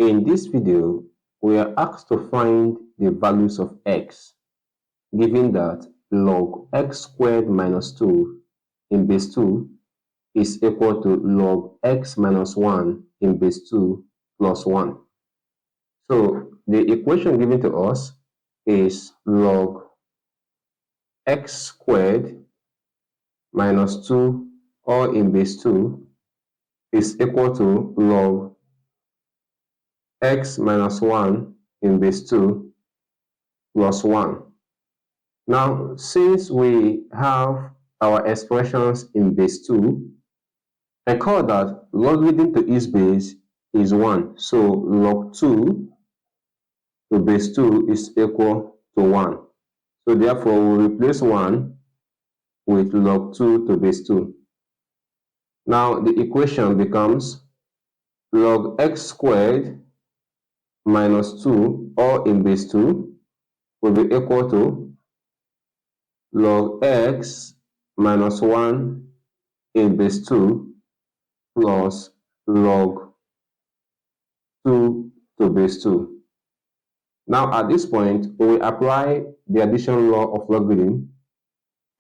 In this video, we are asked to find the values of x, given that log x squared minus 2 in base 2 is equal to log x minus 1 in base 2 plus 1. So the equation given to us is log x squared minus 2 all in base 2 is equal to log x minus 1 in base 2 plus 1. Now, since we have our expressions in base 2, recall that logarithm to each base is 1. So log 2 to base 2 is equal to 1. So therefore, we replace 1 with log 2 to base 2. Now, the equation becomes log x squared minus 2 all in base 2 will be equal to log x minus 1 in base 2 plus log 2 to base 2. Now at this point, we will apply the addition law of logarithm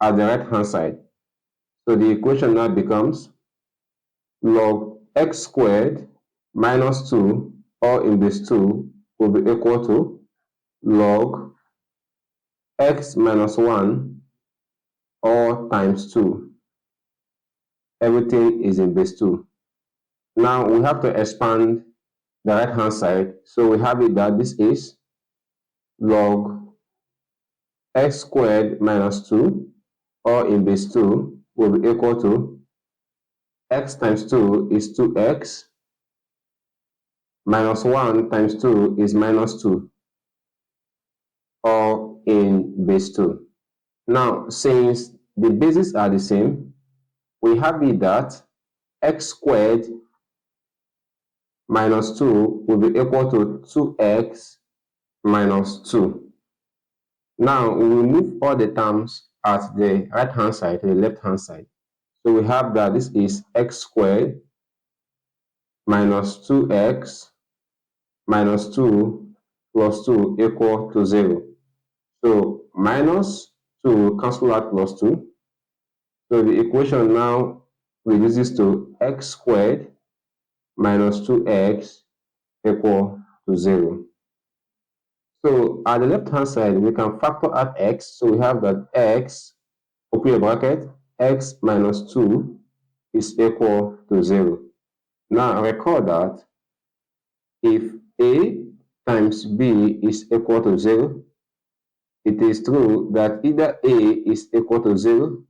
at the right hand side. So the equation now becomes log x squared minus 2 all in base 2 will be equal to log x minus 1 all times 2. Everything is in base 2. Now we have to expand the right hand side. So we have it that this is log x squared minus 2 all in base 2 will be equal to x times 2 is 2x minus 1 times 2 is minus 2 all in base 2. Now, since the bases are the same, we have it that x squared minus 2 will be equal to 2x minus 2. Now, we will move all the terms at the right hand side to the left hand side. So we have that this is x squared minus 2x minus 2 plus 2 equal to 0. So minus 2 cancel out plus 2. So the equation now reduces to x squared minus 2x equal to 0. So at the left hand side, we can factor out x. So we have that x, open a bracket, x minus 2 is equal to 0. Now recall that if a times b is equal to 0, it is true that either a is equal to 0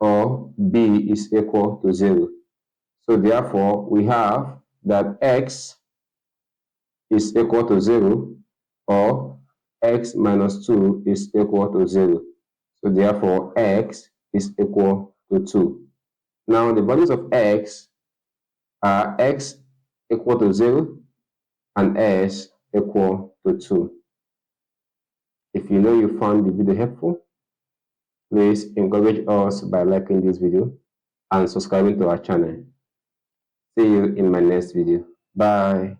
or b is equal to 0. So therefore, we have that x is equal to 0 or x minus 2 is equal to 0. So therefore, x is equal to 2. Now, the values of x are x equal to 0 and s equal to 2. If you know you found the video helpful, please encourage us by liking this video and subscribing to our channel. See you in my next video. Bye.